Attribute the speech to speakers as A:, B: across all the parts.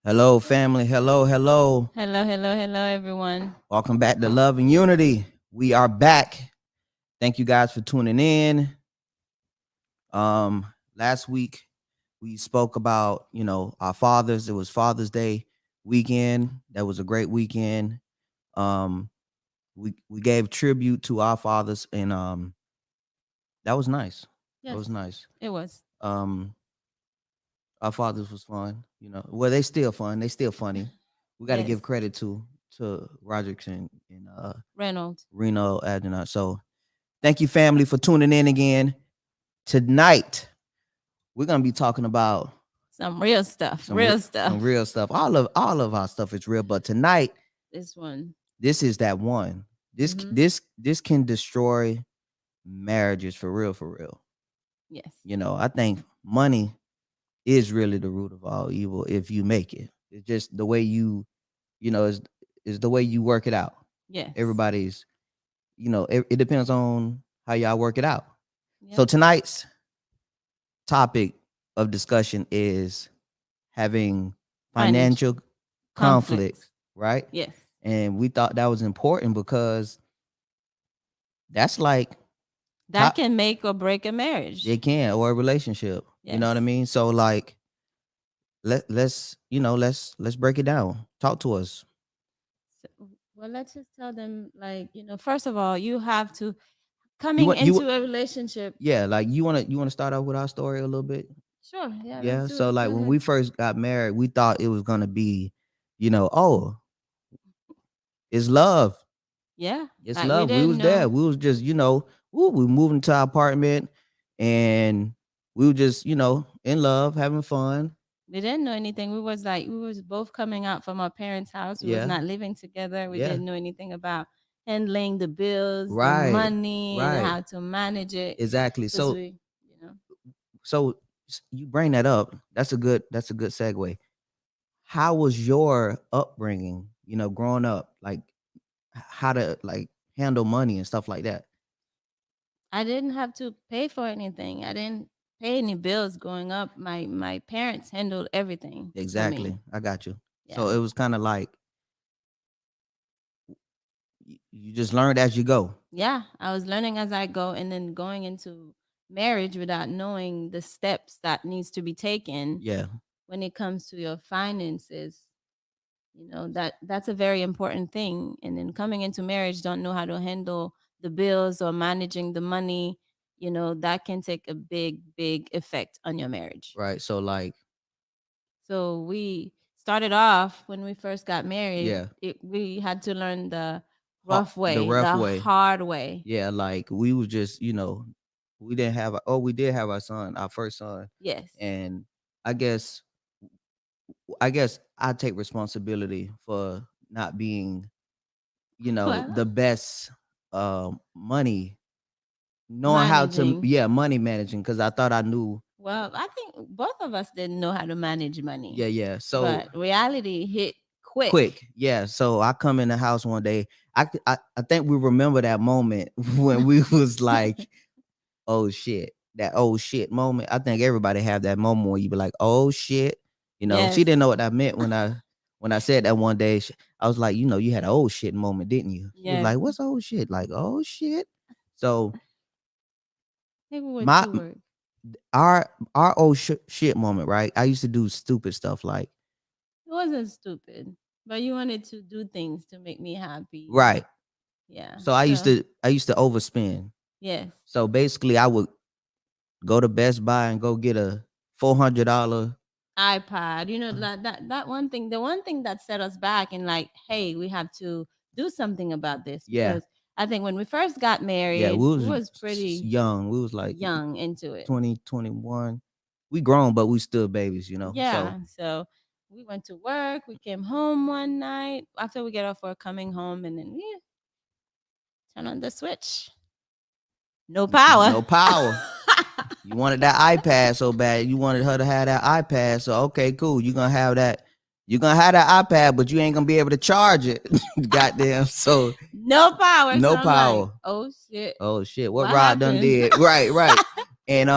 A: Hello, family. Hello, hello.
B: Hello, everyone.
A: Welcome back to Love and Unity. We are back. Thank you guys for tuning in. Last week we spoke about, our fathers. It was Father's Day weekend. That was a great weekend. We gave tribute to our fathers, and that was nice.
B: Yes,
A: it was nice.
B: It was.
A: Our fathers was fun. Well, they still fun. They still funny. We got to give credit to Roderick and
B: Reynolds.
A: Reno Adjunant. So thank you, family, for tuning in again. Tonight, we're gonna be talking about
B: some real stuff.
A: Some real stuff. All of our stuff is real, but tonight, this is that one. This can destroy marriages for real, for real.
B: Yes.
A: I think money is really the root of all evil if you make it. It's just the way you is the way you work it out.
B: Yeah.
A: Everybody's, it depends on how y'all work it out. Yep. So tonight's topic of discussion is having financial conflicts right?
B: Yes.
A: And we thought that was important because that's like
B: that can make or break a marriage.
A: It can, or a relationship. Yes. You know what I mean? So like let's break it down. Talk to us.
B: Well, let's just tell them, like, first of all, you have to coming into a relationship.
A: Yeah, like you wanna start off with our story a little bit?
B: Sure. Yeah.
A: Yeah. So like when we first got married, we thought it was gonna be, oh, it's love.
B: Yeah.
A: It's like love. We was there. We was just, we moved into our apartment and we were just, in love, having fun.
B: We didn't know anything. We was both coming out from our parents' house. We was not living together. We didn't know anything about handling the bills, the money, and how to manage it.
A: Exactly. So so you bring that up. That's a good segue. How was your upbringing, growing up? Like how to handle money and stuff like that?
B: I didn't have to pay for anything. I didn't pay any bills growing up. My parents handled everything.
A: Exactly. I got you. Yeah. So it was kind of like you just learned as you go.
B: Yeah, I was learning as I go, and then going into marriage without knowing the steps that needs to be taken.
A: Yeah.
B: When it comes to your finances, that's a very important thing. And then coming into marriage, don't know how to handle the bills or managing the money, that can take a big effect on your marriage.
A: Right. So
B: we started off when we first got married. Yeah. We had to learn the rough way, the hard way.
A: Yeah. Like we was just, we didn't have, we did have our son, our first son.
B: Yes.
A: And I guess I take responsibility for not being, the best money, knowing managing. How to money managing, because I thought I knew.
B: Well, I think both of us didn't know how to manage money.
A: Yeah. So
B: but reality hit quick.
A: Yeah. So I come in the house one day. I think we remember that moment when we was like, oh shit, that oh shit moment. I think everybody have that moment where you be like, oh shit. Yes. She didn't know what I meant when I said that one day. I was like, you had an oh shit moment, didn't you? She was like, what's oh shit? Like, oh shit. So our oh shit moment, right? I used to do stupid stuff like.
B: It wasn't stupid, but you wanted to do things to make me happy.
A: Right.
B: Yeah.
A: So I used to overspend.
B: Yes.
A: So basically I would go to Best Buy and go get a $400
B: iPad. That one thing, the one thing that set us back and like, hey, we have to do something about this.
A: Yeah.
B: Because I think when we first got married, we was pretty
A: young. We was like
B: young into it.
A: 20, 21. We grown, but we still babies,
B: Yeah. So we went to work. We came home one night after we get off work, coming home, and then we turn on the switch. No power.
A: No power. You wanted that iPad so bad. You wanted her to have that iPad. So okay, cool. You're gonna have that. You're gonna have that iPad, but you ain't gonna be able to charge it. Goddamn. So
B: no power.
A: No power.
B: Like, oh shit.
A: Oh shit. What Rod done did. Right. And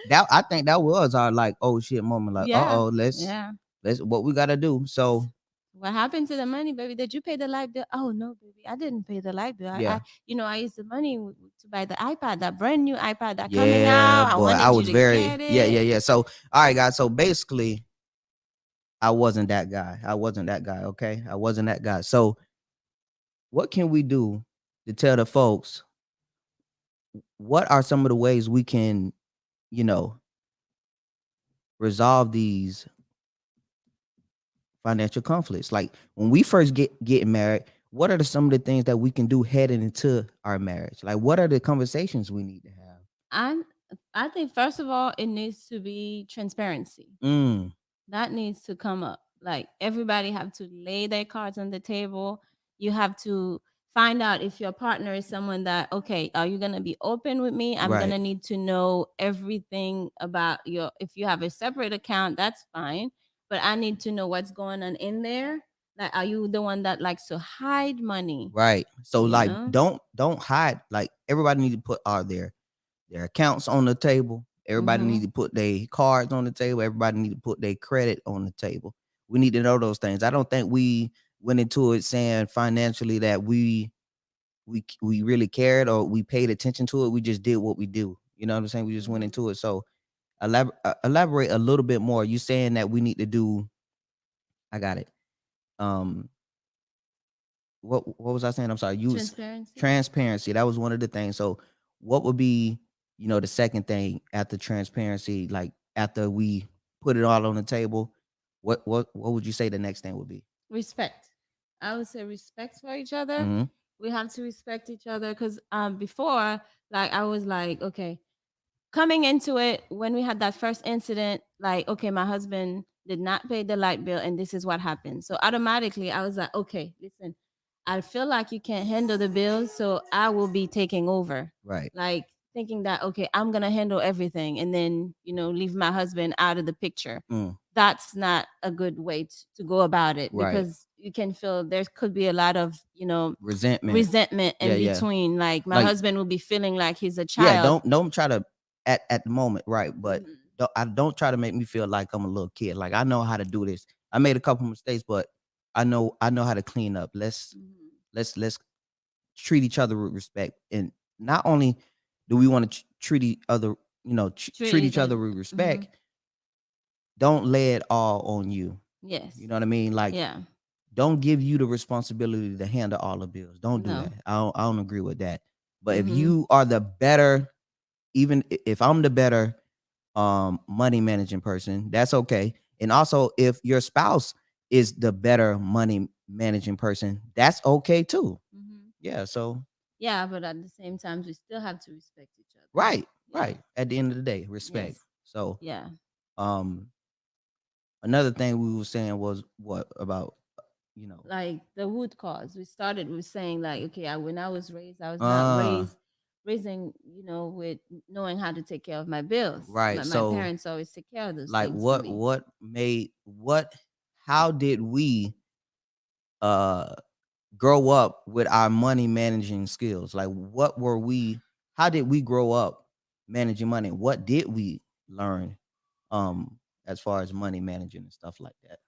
A: that I think that was our like oh shit moment. Like, let's what we gotta do. So
B: what happened to the money, baby? Did you pay the light bill? Oh no, baby, I didn't pay the light bill.
A: Yeah.
B: I used the money to buy the iPad, that brand new iPad that coming out.
A: Boy, I was very yeah. So all right, guys. So basically, I wasn't that guy. Okay, I wasn't that guy. So what can we do to tell the folks? What are some of the ways we can, resolve these financial conflicts? Like when we first get married, what are some of the things that we can do heading into our marriage? Like what are the conversations we need to have?
B: I think first of all, it needs to be transparency. That needs to come up. Like everybody have to lay their cards on the table. You have to find out if your partner is someone that, okay, are you going to be open with me? I'm going to need to know everything about if you have a separate account, that's fine. But I need to know what's going on in there. Like, are you the one that likes to hide money?
A: Right. So like, don't hide. Like everybody need to put their accounts on the table. Everybody need to put their cards on the table. Everybody need to put their credit on the table. We need to know those things. I don't think we went into it saying financially that we really cared or we paid attention to it. We just did what we do. You know what I'm saying? We just went into it. So elaborate a little bit more. You saying that we need to do, I got it. What was I saying? I'm sorry. Transparency. That was one of the things. So what would be, the second thing after transparency, like after we put it all on the table, what would you say the next thing would be?
B: Respect. I would say respect for each other. Mm-hmm. We have to respect each other because before, like I was like, okay, coming into it, when we had that first incident, like, okay, my husband did not pay the light bill and this is what happened. So automatically I was like, okay, listen, I feel like you can't handle the bills, so I will be taking over.
A: Right.
B: Like thinking that, okay, I'm going to handle everything and then, leave my husband out of the picture. That's not a good way to go about it, right? Because you can feel there could be a lot of, resentment in between. Like my husband will be feeling like he's a child.
A: Yeah, don't try to at the moment, right? But don't try to make me feel like I'm a little kid. Like I know how to do this. I made a couple mistakes, but I know how to clean up. Let's treat each other with respect. And not only do we want to treat each other, treat each other with respect, don't lay it all on you.
B: Yes.
A: You know what I mean? Like, don't give you the responsibility to handle all the bills. Don't do that. I don't agree with that. But if you are the better, even if I'm the better money managing person, that's okay. And also if your spouse is the better money managing person, that's okay too. Yeah. So
B: yeah, but at the same time, we still have to respect each other.
A: Right. Right. At the end of the day, respect. Yes. So
B: yeah.
A: Another thing we were saying was what about
B: like the root cause. We started with saying like, okay, when I was raised, I was not raising, with knowing how to take care of my bills.
A: Right.
B: My parents always take care of those
A: like
B: things.
A: How did we grow up with our money managing skills? Like how did we grow up managing money? What did we learn as far as money managing and stuff like that?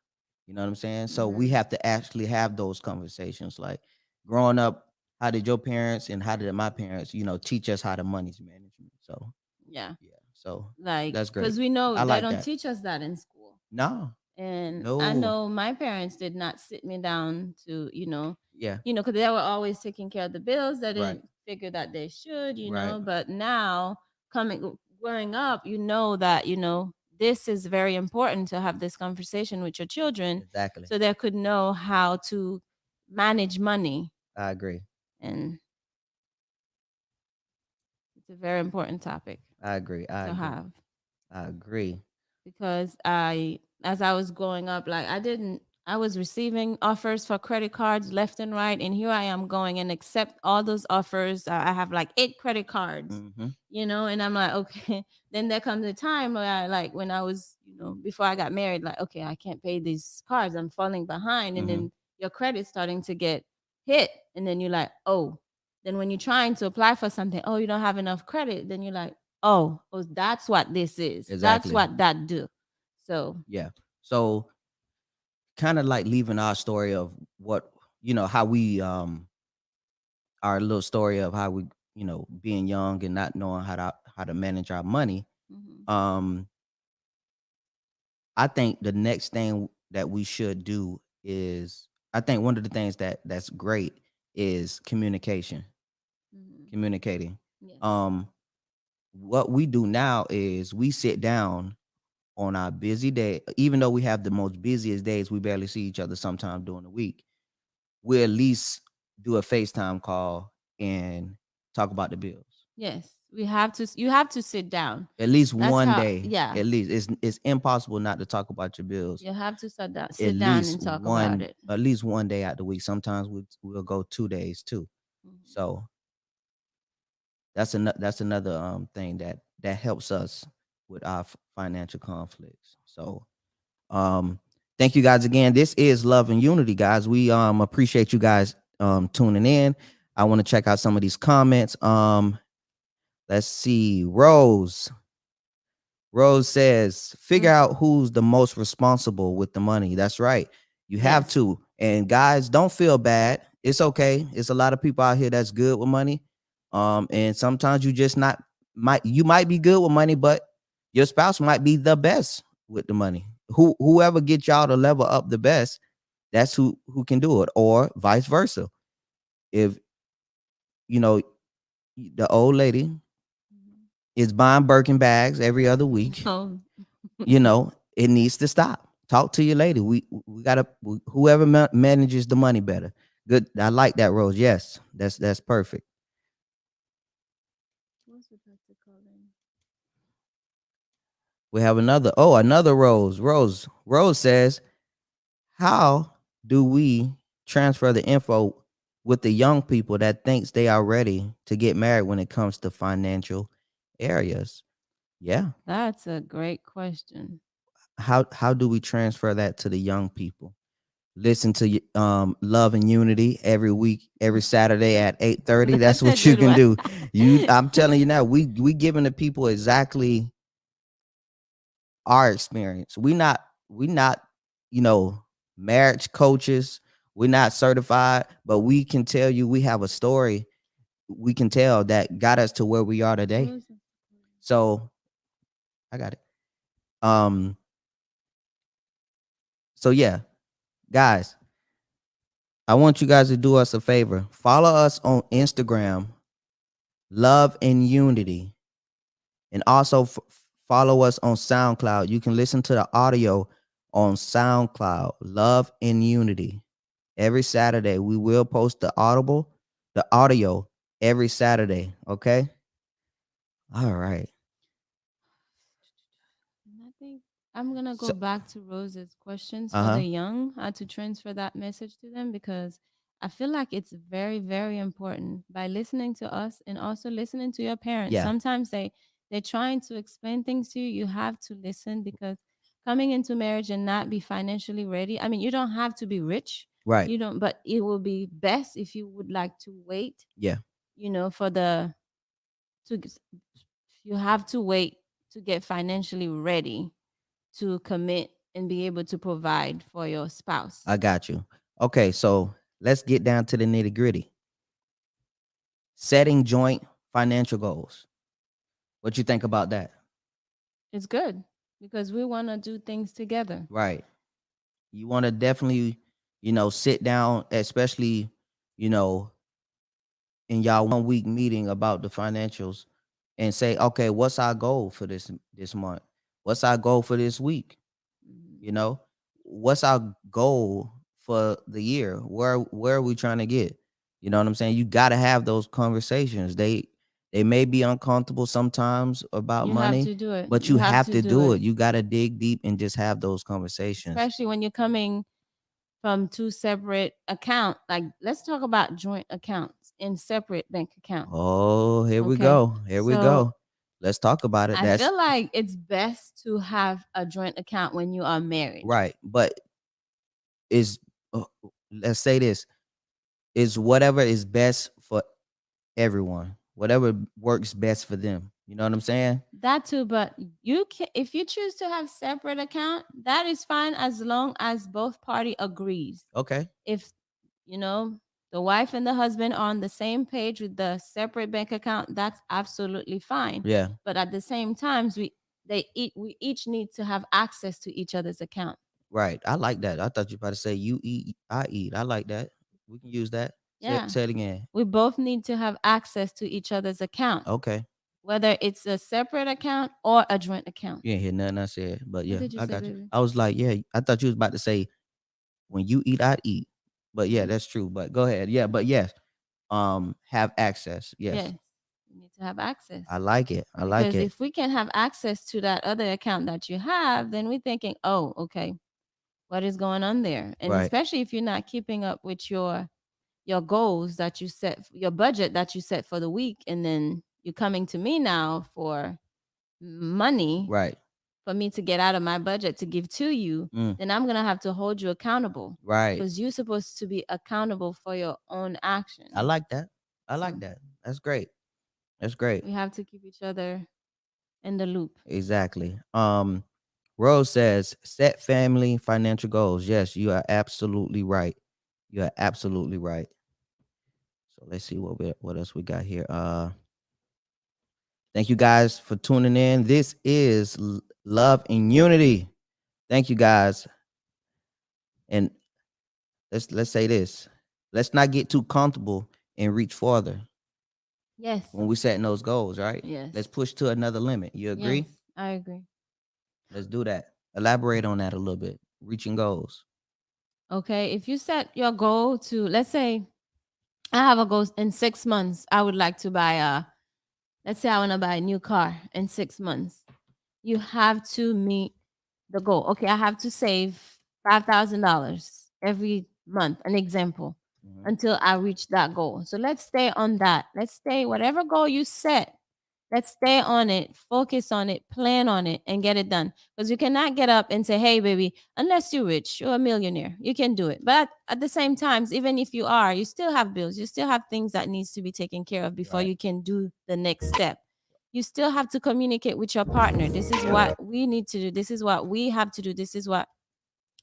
A: You know what I'm saying? So we have to actually have those conversations. Like growing up, how did your parents and how did my parents, teach us how to money management? So
B: yeah.
A: So
B: like
A: that's great.
B: Because we know they don't teach us that in school.
A: No.
B: And I know my parents did not sit me down to, because they were always taking care of the bills. They didn't figure that they should, know. But now growing up, that, this is very important to have this conversation with your children.
A: Exactly.
B: So they could know how to manage money.
A: I agree.
B: And it's a very important topic.
A: I agree. I agree.
B: Because as I was growing up, like I was receiving offers for credit cards left and right, and here I am going and accept all those offers. I have like 8 credit cards, and I'm like, okay. Then there comes a time where when I was, before I got married, like, okay, I can't pay these cards. I'm falling behind, and then your credit's starting to get hit, and then you're like, oh. Then when you're trying to apply for something, oh, you don't have enough credit. Then you're like, oh, that's what this is. Exactly. That's what that do. So
A: yeah. So kind of like leaving our story of what, how we our little story of how we, being young and not knowing how to manage our money. I think the next thing that we should do is, I think one of the things that's great is communication. Communicating. Yes. What we do now is we sit down on our busy day, even though we have the most busiest days, we barely see each other sometime during the week. We at least do a FaceTime call and talk about the bills.
B: Yes, you have to sit down.
A: At least one day. Yeah. At least it's impossible not to talk about your bills.
B: You have to sit down and talk about it.
A: At least one day out the week. Sometimes we'll go 2 days too. So that's another thing that helps us with our financial conflicts. So thank you guys again. This is Love and Unity, guys. We appreciate you guys tuning in. I want to check out some of these comments. Let's see. Rose Rose says, figure
B: Mm.
A: out who's the most responsible with the money. That's right. You have
B: Yes.
A: to. And guys, don't feel bad. It's okay. It's a lot of people out here that's good with money. And sometimes you just not you might be good with money, but your spouse might be the best with the money. Whoever gets y'all to level up the best, that's who can do it, or vice versa. If you know the old lady is buying Birkin bags every other week,
B: Oh.
A: it needs to stop. Talk to your lady. We gotta whoever manages the money better. Good. I like that, Rose. Yes, that's perfect.
B: What's it about to call in?
A: We have another Rose. Rose says, how do we transfer the info with the young people that thinks they are ready to get married when it comes to financial areas? Yeah.
B: That's a great question.
A: How do we transfer that to the young people? Listen to Love and Unity every week, every Saturday at 8:30. That's
B: That's a
A: what you
B: good
A: can
B: one.
A: do. I'm telling you now, we giving the people exactly our experience. We not, you know, marriage coaches. We're not certified, but we can tell you we have a story we can tell that got us to where we are today. So I got it. Um, so yeah, guys, I want you guys to do us a favor. Follow us on Instagram, Love and Unity, and also follow us on SoundCloud. You can listen to the audio on SoundCloud, Love and Unity. Every Saturday, we will post the audio every Saturday. Okay. All right.
B: And I think I'm gonna go
A: So,
B: back to Rose's questions for
A: uh-huh.
B: the young, how to transfer that message to them, because I feel like it's very, very important by listening to us and also listening to your parents.
A: Yeah.
B: Sometimes they're trying to explain things to you. You have to listen, because coming into marriage and not be financially ready. I mean, you don't have to be rich.
A: Right.
B: You don't, but it will be best if you would like to wait,
A: Yeah.
B: for the to you have to wait to get financially ready to commit and be able to provide for your spouse.
A: I got you. Okay, so let's get down to the nitty-gritty. Setting joint financial goals. What you think about that?
B: It's good because we want to do things together.
A: Right. You want to definitely, sit down, especially, you know, in y'all 1 week meeting about the financials and say, okay, what's our goal for this month? What's our goal for this week?
B: Mhm.
A: You know, what's our goal for the year? Where are we trying to get? You know what I'm saying? You got to have those conversations. They may be uncomfortable sometimes about
B: You have
A: money,
B: to do it.
A: but
B: You
A: you
B: have
A: have
B: to
A: to
B: do
A: do
B: it,
A: it. You got to dig deep and just have those conversations.
B: especially when you're coming from two separate account. Like, let's talk about joint accounts in separate bank accounts.
A: Oh, here we
B: Okay.
A: go. Here we
B: So
A: go. Let's talk about it.
B: I
A: That's
B: feel like it's best to have a joint account when you are married.
A: right. But is uh, let's say this is whatever is best for everyone, whatever works best for them. You know what I'm saying?
B: That too, but you can, if you choose to have separate account, that is fine as long as both party agrees.
A: Okay.
B: If you know the wife and the husband are on the same page with the separate bank account, that's absolutely fine.
A: Yeah.
B: But at the same times, we each need to have access to each other's account.
A: Right. I like that. I thought you were about to say you eat, I eat. I like that. We can use that.
B: Yeah,
A: Say it again.
B: we both need to have access to each other's account,
A: Okay.
B: whether it's a separate account or a joint account.
A: You ain't hear nothing I said, but
B: What
A: yeah,
B: did you
A: I
B: say,
A: got you.
B: baby?
A: I was like, yeah, I thought you was about to say when you eat, I eat. But yeah,
B: Mhm.
A: that's true. But go ahead. Yeah, but yes, have access.
B: Yes,
A: Yes.
B: you need to have access.
A: I like it. I like
B: Because
A: it.
B: if we can have access to that other account that you have, then we're thinking, oh, okay, what is going on there? And
A: Right.
B: especially if you're not keeping up with your goals that you set, your budget that you set for the week, and then you're coming to me now for money
A: Right.
B: for me to get out of my budget to give to you,
A: Mm,
B: then I'm gonna have to hold you accountable
A: right.
B: because you're supposed to be accountable for your own
A: I
B: actions.
A: like that. I like
B: So
A: that. That's great. That's great.
B: we have to keep each other in the loop.
A: Exactly. Rose says, set family financial goals. Yes, you are absolutely right. You are absolutely right. So let's see what else we got here. Thank you guys for tuning in. This is Love and Unity. Thank you guys. And let's say this. Let's not get too comfortable and reach farther
B: Yes.
A: when we're setting those goals, right?
B: Yes.
A: Let's push to another limit. You agree?
B: Yes, I agree.
A: Let's do that. Elaborate on that a little bit. Reaching goals.
B: Okay, if you set your goal to, let's say, I have a goal in 6 months. I would like to buy let's say I want to buy a new car in 6 months. You have to meet the goal. Okay, I have to save $5,000 every month, an example, until I reach that goal. So let's stay on that. Let's stay, whatever goal you set, let's stay on it, focus on it, plan on it, and get it done. Because you cannot get up and say, hey, baby, unless you're rich, you're a millionaire, you can do it. But at the same time, even if you are, you still have bills, you still have things that needs to be taken care of before you can do the next step. You still have to communicate with your partner. This is what we need to do. This is what we have to do. This is what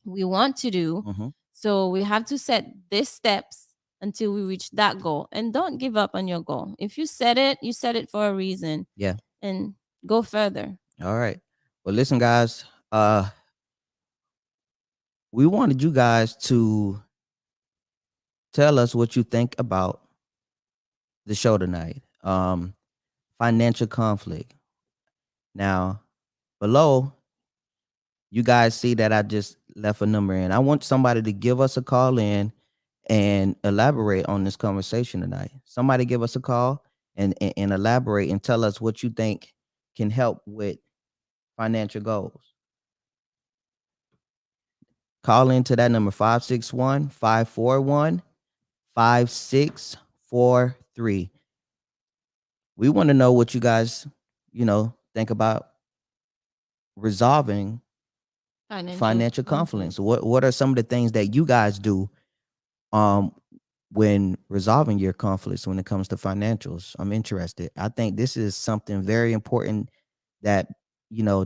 B: we want to do. So we have to set these steps until we reach that goal. And don't give up on your goal. If you set it for a reason.
A: Yeah.
B: And go further.
A: All right. Well, listen, guys. We wanted you guys to tell us what you think about the show tonight. Financial conflict. Now, below, you guys see that I just left a number in. I want somebody to give us a call in and elaborate on this conversation tonight. Somebody give us a call and elaborate and tell us what you think can help with financial goals. Call into that number 561-541-5643. We want to know what you guys, think about resolving financial conflicts. What are some of the things that you guys do when resolving your conflicts when it comes to financials? I'm interested. I think this is something very important that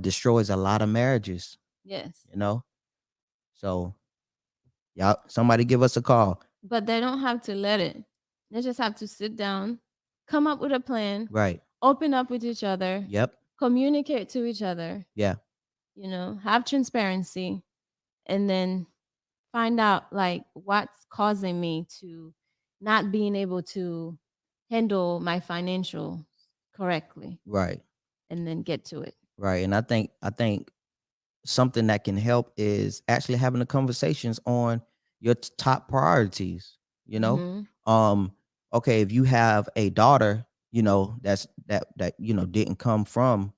A: destroys a lot of marriages.
B: Yes.
A: So y'all, somebody give us a call.
B: But they don't have to let it. They just have to sit down, come up with a plan.
A: Right.
B: Open up with each other.
A: Yep.
B: Communicate to each other.
A: Yeah.
B: Have transparency, and then find out like what's causing me to not being able to handle my financial correctly.
A: Right.
B: And then get to it.
A: Right. And I think something that can help is actually having the conversations on your top priorities. Okay, if you have a daughter, that didn't come from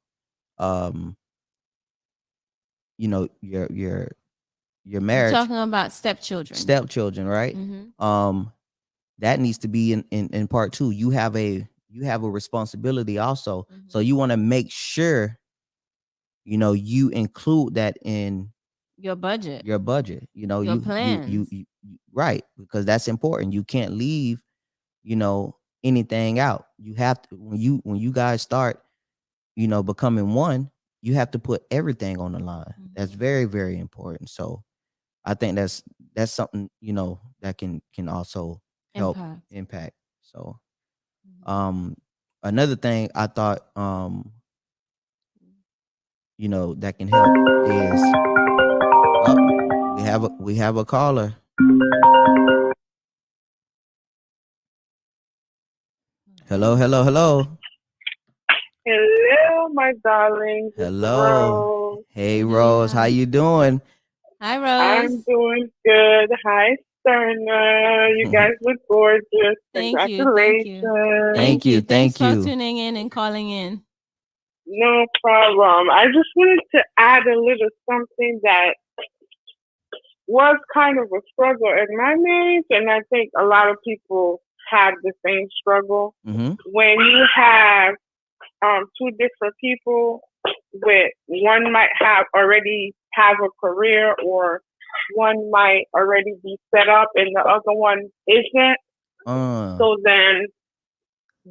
A: your marriage.
B: You're talking about stepchildren,
A: right? That needs to be in part 2. You have a responsibility also. So you want to make sure you include that in
B: your budget.
A: Your
B: plans.
A: You right, because that's important. You can't leave anything out. You have to, when you guys start becoming one, you have to put everything on the line. That's very, very important. So I think that's something that can also help impact. So another thing I thought that can help is we have a caller. Hello.
C: Hello, my darling.
A: Hello.
C: Rose.
A: Hey, Rose. How you doing?
B: Hi, Rose.
C: I'm doing good. Hi, Sterna. You guys look gorgeous. Congratulations.
A: Thank you.
B: Thanks for tuning in and calling in.
C: No problem. I just wanted to add a little something that was kind of a struggle in my marriage, and I think a lot of people have the same struggle. When you have 2 different people, with one might already have a career, or one might already be set up and the other one isn't. So then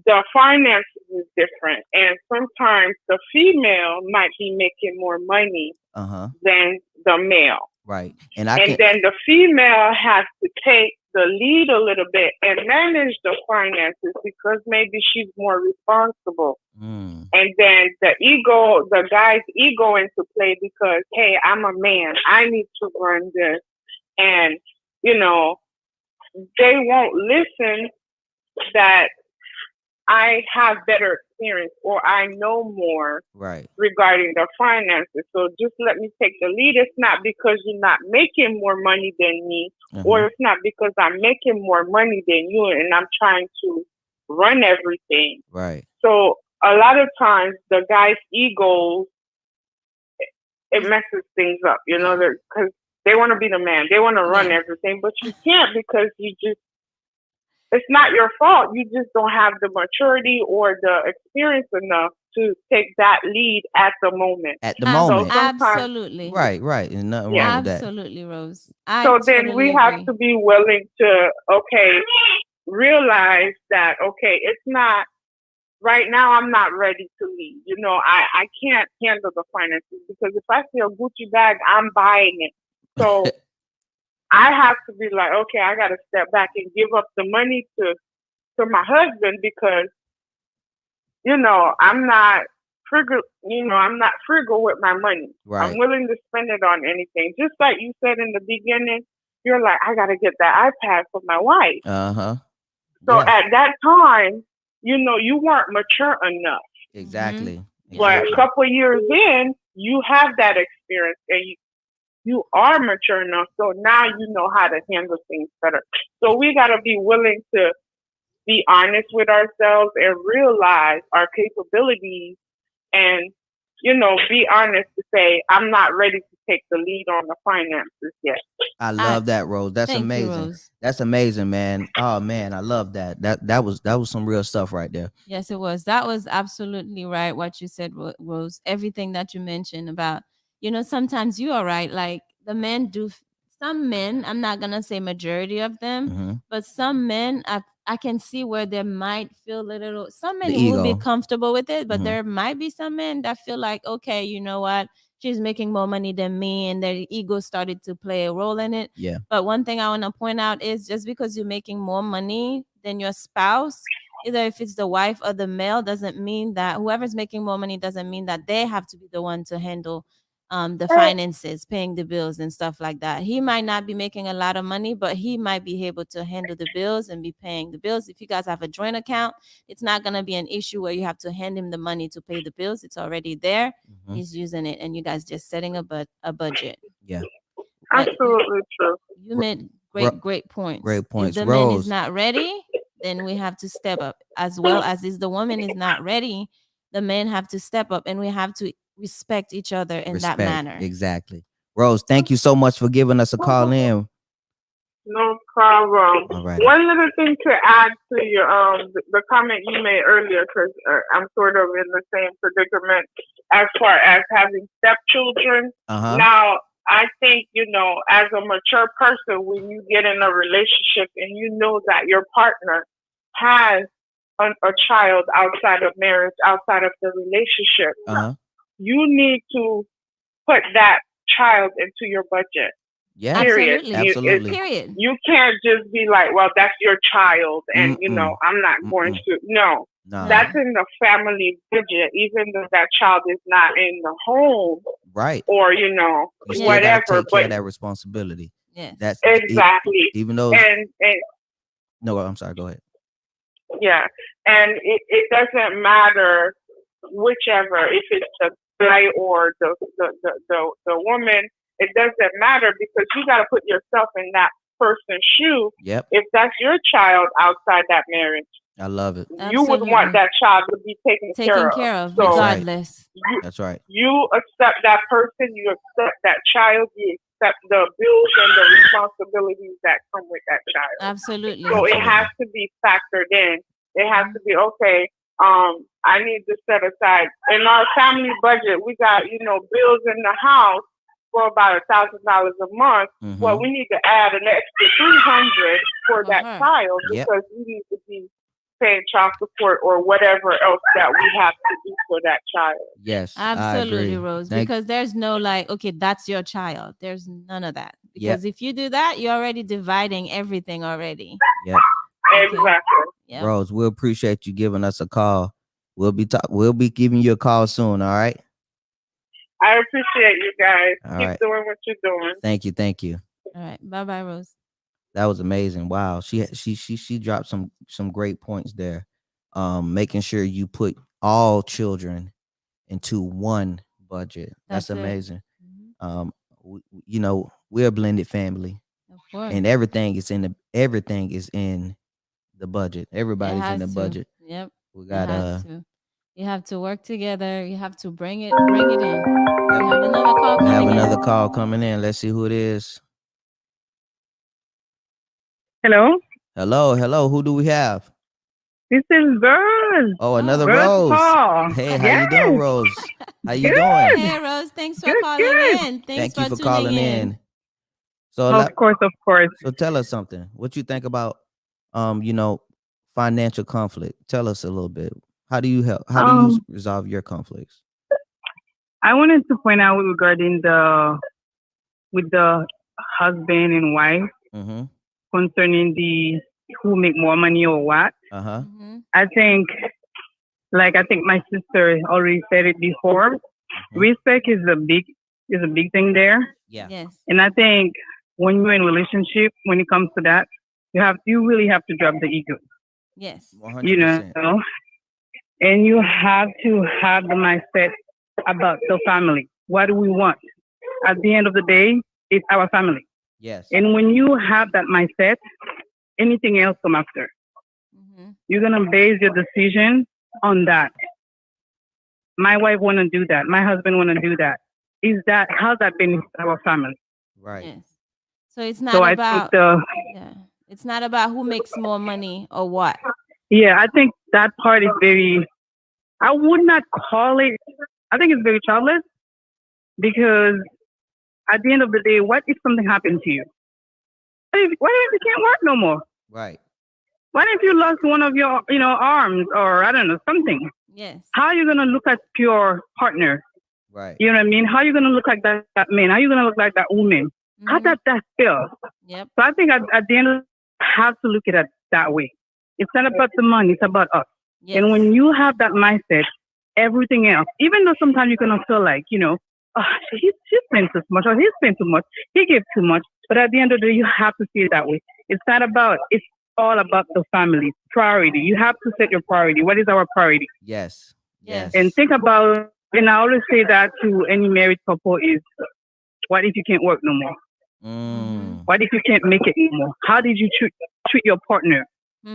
C: the finances is different. And sometimes the female might be making more money than the male.
A: Right.
C: And then the female has to take the lead a little bit and manage the finances because maybe she's more responsible. And then the guy's ego into play because, hey, I'm a man. I need to run this. And, you know, they won't listen that I have better experience or I know more regarding the finances. So just let me take the lead. It's not because you're not making more money than me, or it's not because I'm making more money than you and I'm trying to run everything.
A: Right.
C: So a lot of times the guy's ego, it messes things up, you know, because they want to be the man. They want to run everything, but you can't because it's not your fault. You just don't have the maturity or the experience enough to take that lead at the moment.
A: So
B: absolutely.
A: Right. There's nothing wrong with that.
B: Absolutely, Rose.
C: So then we have to be willing to, realize that, it's not, right now I'm not ready to lead. You know, I can't handle the finances because if I see a Gucci bag, I'm buying it. So I have to be like, okay, I got to step back and give up the money to my husband because, you know, I'm not frugal. You know, I'm not frugal with my money.
A: Right.
C: I'm willing to spend it on anything. Just like you said in the beginning, you're like, I got to get that iPad for my wife. So at that time, you know, you weren't mature enough.
A: Exactly.
C: But a couple of years in, you have that experience and you are mature enough, so now you know how to handle things better. So we got to be willing to be honest with ourselves and realize our capabilities and, you know, be honest to say, I'm not ready to take the lead on the finances yet.
A: I love that, Rose. That's amazing.
B: You, Rose.
A: That's amazing, man. Oh, man, I love that. That was some real stuff right there.
B: Yes, it was. That was absolutely right, what you said, Rose. Everything that you mentioned about, you know, sometimes you are right. Like the men do, some men, I'm not going to say majority of them, but some men, I can see where they might feel a little, some men will be comfortable with it, but there might be some men that feel like, okay, you know what? She's making more money than me, and their ego started to play a role in it.
A: Yeah.
B: But one thing I want to point out is just because you're making more money than your spouse, either if it's the wife or the male, doesn't mean that whoever's making more money doesn't mean that they have to be the one to handle the finances, paying the bills and stuff like that. He might not be making a lot of money, but he might be able to handle the bills and be paying the bills. If you guys have a joint account, it's not going to be an issue where you have to hand him the money to pay the bills. It's already there. He's using it, and you guys just setting a budget.
A: Yeah.
C: Absolutely true.
B: You made great points.
A: Great points.
B: If the man is not ready, then we have to step up. As well as if the woman is not ready, the men have to step up, and we have to respect each other in that manner.
A: Exactly. Rose, thank you so much for giving us a call in.
C: No problem.
A: All right.
C: One little thing to add to your the comment you made earlier, because I'm sort of in the same predicament as far as having stepchildren. Now, I think, you know, as a mature person, when you get in a relationship and you know that your partner has a child outside of marriage, outside of the relationship, you need to put that child into your budget.
A: Yeah,
C: period.
A: Absolutely.
B: Period.
C: You can't just be like, well, that's your child, and you know, I'm not going to. No, that's in the family budget, even though that child is not in the home,
A: right?
C: Or you know,
A: you
C: whatever.
A: Take care of that responsibility.
B: Yeah,
A: that's
C: exactly.
A: Even though,
C: and
A: no, I'm sorry. Go ahead.
C: Yeah, and it doesn't matter whichever, if it's the guy or the woman. It doesn't matter because you got to put yourself in that person's shoe.
A: Yep.
C: If that's your child outside that marriage,
A: I love it.
C: You would want that child to be taken care of.
B: So, regardless.
A: That's right.
C: You accept that person. You accept that child. You accept the bills and the responsibilities that come with that child.
B: Absolutely.
C: So it has to be factored in. It has to be okay. I need to set aside in our family budget. We got bills in the house for about $1,000 a month. Well, we need to add an extra $300 for that child because we need to be paying child support or whatever else that we have to do for that child.
A: Yes,
B: Absolutely,
A: I agree.
B: Rose. Because there's no like, okay, that's your child. There's none of that.
A: Yep.
B: Because if you do that, you're already dividing everything already.
A: Yep.
B: Okay.
C: Exactly.
B: Yep.
A: Rose, we appreciate you giving us a call. We'll be giving you a call soon. All right.
C: I appreciate you guys.
A: All
C: Keep
A: right.
C: doing what you're doing.
A: Thank you. Thank you.
B: All right. Bye-bye, Rose.
A: That was amazing. Wow. She dropped some great points there. Making sure you put all children into one budget. That's
B: That's it.
A: amazing.
B: Mhm.
A: You know, we're a blended family,
B: Of course.
A: and everything is in the budget.
B: It
A: Everybody's in
B: has
A: the
B: to.
A: budget.
B: Yep.
A: We
B: It
A: got
B: has to. You have to work together. You have to bring it in. We have another call
A: we have
B: coming in.
A: another call coming in. Let's see who it is.
C: Hello?
A: Hello. Who do we have?
C: This is Rose.
A: Oh, another
C: Rose
A: Rose.
C: Paul.
A: Hey, how
C: Yes.
A: you doing, Rose? How you
C: Good.
A: doing?
B: Hey, Rose. Thanks for
C: Good,
B: calling
C: good.
B: in.
A: Thank
B: Thanks
A: you for
B: tuning
A: calling in. So,
C: Of course.
A: so tell us something. What you think about, financial conflict? Tell us a little bit. How do you help? How do you resolve your conflicts?
C: I wanted to point out regarding with the husband and wife
A: Mm-hmm.
C: concerning who make more money or what.
A: Uh-huh.
B: Mm-hmm.
C: I think my sister already said it before.
A: Mhm.
C: Respect is a big thing there.
A: Yeah.
B: Yes.
C: And I think when you're in a relationship, when it comes to that, you really have to drop the ego.
B: Yes.
A: 100%.
C: And you have to have the mindset about the family. What do we want? At the end of the day, it's our family.
A: Yes.
C: And when you have that mindset, anything else come after.
B: Mm-hmm.
C: You're gonna base your decision on that. My wife wanna do that. My husband wanna do that. How's that benefit our family?
A: Right.
B: Yes. So it's not
C: So I
B: about
C: think
B: it's not about who makes more money or what.
C: I think that part is very. I would not call it. I think it's very childless because at the end of the day, what if something happened to you? What if you can't work no more?
A: Right.
C: What if you lost one of your, arms or I don't know, something?
B: Yes.
C: How are you gonna look at your partner?
A: Right.
C: You know what I mean? How are you gonna look like that man? How are you gonna look like that woman? How
B: Mhm.
C: that feel?
B: Yep.
C: So I think at the end, you have to look at it that way. It's not about the money; it's about us.
B: Yes.
C: And when you have that mindset, everything else, even though sometimes you're gonna feel like, she spent too much or he spent too much, he gave too much. But at the end of the day, you have to see it that way. It's all about the family priority. You have to set your priority. What is our priority?
A: Yes.
B: Yes.
C: And think about, and I always say that to any married couple is, what if you can't work no more?
A: Mm.
C: What if you can't make it anymore? How did you treat your partner?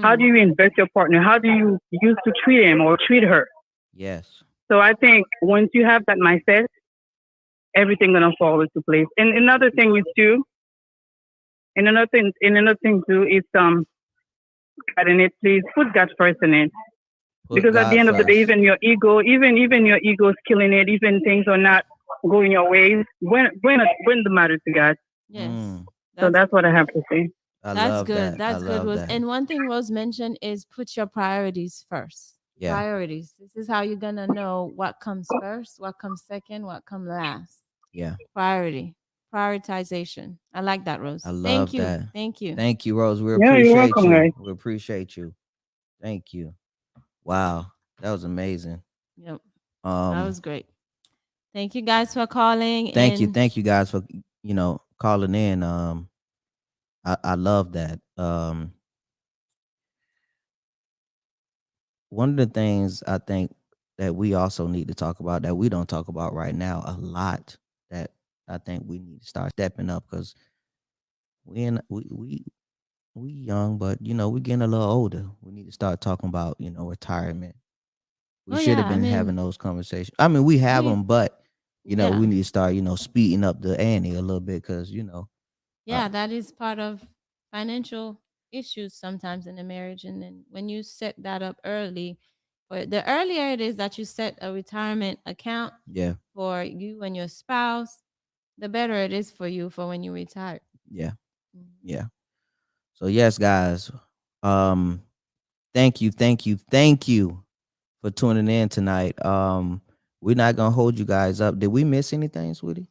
C: How
B: Mm.
C: do you invest your partner? How do you used to treat him or treat her?
A: Yes.
C: So I think once you have that mindset, everything gonna fall into place. And another thing is too, is God in it, please put God first in it.
A: Put
C: Because at
A: God
C: the end of the day,
A: first.
C: even your ego, even your ego is killing it. Even things are not going your ways. Bring the matter to God.
B: Yes.
A: Mm.
C: So that's what I have to say.
A: I
B: That's
A: love
B: good.
A: that.
B: That's
A: I
B: good,
A: love
B: Rose.
A: that.
B: And one thing Rose mentioned is put your priorities first.
A: Yeah.
B: Priorities. This is how you're gonna know what comes first, what comes second, what comes last.
A: Yeah.
B: Priority. Prioritization. I like that, Rose.
A: I love
B: Thank you.
A: that.
B: Thank you.
A: Thank you, Rose. We
C: Yeah, you're
A: appreciate
C: welcome,
A: you.
C: guys.
A: We appreciate you. Thank you. Wow. That was amazing.
B: Yep. That
A: Um
B: was great. Thank you guys for calling.
A: thank you.
B: and
A: Thank you guys for, calling in. I love that. One of the things I think that we also need to talk about that we don't talk about right now a lot, that I think we need to start stepping up, because we young, but we getting a little older. We need to start talking about retirement. We
B: Oh,
A: should have
B: yeah, I
A: been having
B: mean,
A: those conversations. I mean, we have
B: we
A: them, but
B: yeah.
A: we need to start speeding up the ante a little bit, because
B: Yeah, that is part of financial issues sometimes in a marriage. And then when you set that up early, or the earlier it is that you set a retirement account
A: yeah,
B: for you and your spouse, the better it is for you for when you retire.
A: yeah,
B: Mhm.
A: yeah. So yes, guys. Um, thank you for tuning in tonight. We're not gonna hold you guys up. Did we miss anything, sweetie?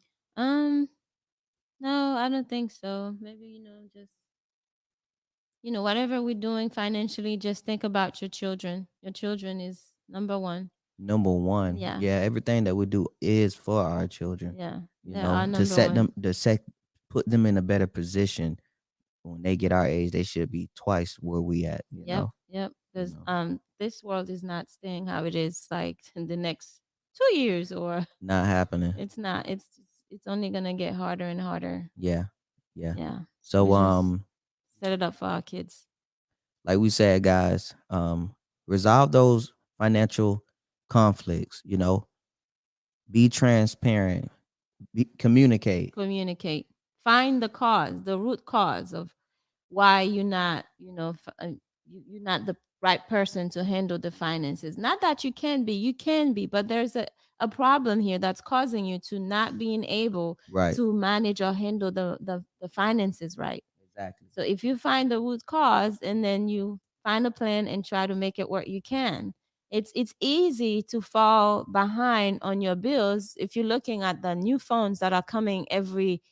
B: No, I don't think so. Maybe, just, whatever we're doing financially, just think about your children. Your children is number one.
A: Number one.
B: Yeah.
A: Yeah, everything that we do is for our children.
B: Yeah.
A: You know, to set them, put them in a better position when they get our age. They should be twice where we at. You know.
B: Yep. Because this world is not staying how it is like in the next 2 years, or
A: not happening.
B: It's not. It's only gonna get harder and harder.
A: Yeah.
B: So set it up for our kids.
A: Like we said, guys, resolve those financial conflicts. Be transparent. Communicate.
B: Find the root cause of why you're not, you're not the right person to handle the finances. Not that you can be, but there's a problem here that's causing you to not being able to manage or handle the finances right.
A: Exactly.
B: So if you find the root cause and then you find a plan and try to make it work, you can. It's easy to fall behind on your bills if you're looking at the new phones that are coming every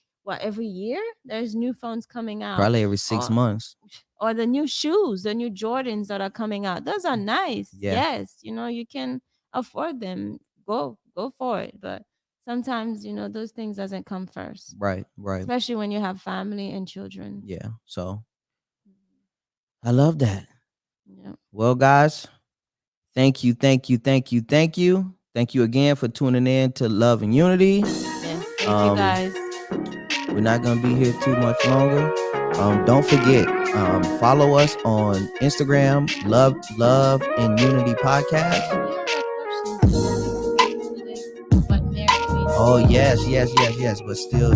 B: year. There's new phones coming out.
A: Probably every 6 months.
B: Or the new shoes, the new Jordans that are coming out. Those are nice.
A: Yeah.
B: Yes, you can afford them. Go for it. But sometimes, those things doesn't come first.
A: Right.
B: Especially when you have family and children.
A: Yeah. So I love that.
B: Yeah.
A: Well, guys, thank you. Thank you again for tuning in to Love and Unity.
B: Yes, thank you guys.
A: We're not gonna be here too much longer. Don't forget, follow us on Instagram, Love and Unity Podcast. Oh yes. But still,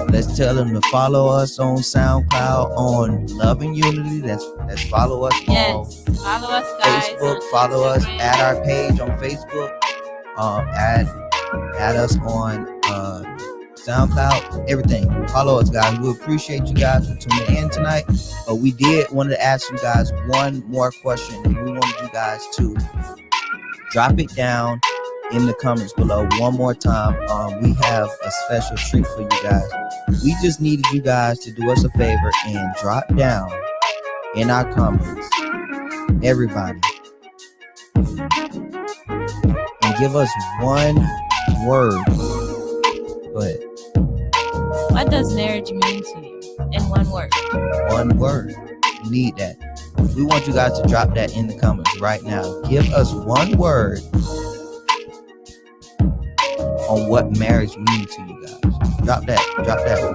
A: let's tell them to follow us on SoundCloud on Love and Unity. Let's follow us on
B: follow us, guys,
A: Facebook. Follow us at our page on Facebook. Add us on SoundCloud. Everything. Follow us, guys. We appreciate you guys for tuning in tonight. But we did want to ask you guys one more question, and we wanted you guys to drop it down in the comments below one more time. We have a special treat for you guys. We just needed you guys to do us a favor and drop down in our comments, everybody, and give us one word. Go ahead.
B: What does marriage mean to you? In one word.
A: One word. We need that. We want you guys to drop that in the comments right now. Give us one word on what marriage means to you guys. Drop that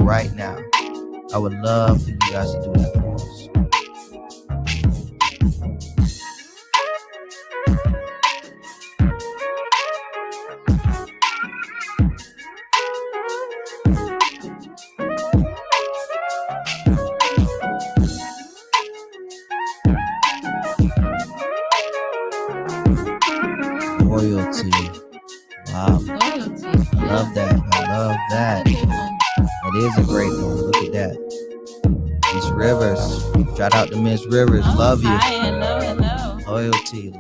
A: right now. I would love for you guys to do that for us. Loyalty. Wow.
B: Loyalty.
A: I love that. It is a great one. Look at that. Miss Rivers. Shout out to Miss Rivers. Love you.
B: Hi, hello.
A: Loyalty.
B: That's a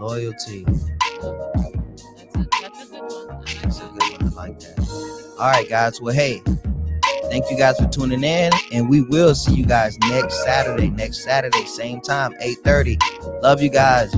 B: good one.
A: That's a good one. I like that. All right, guys. Well, hey, thank you guys for tuning in, and we will see you guys next Saturday, same time, 8:30. Love you guys.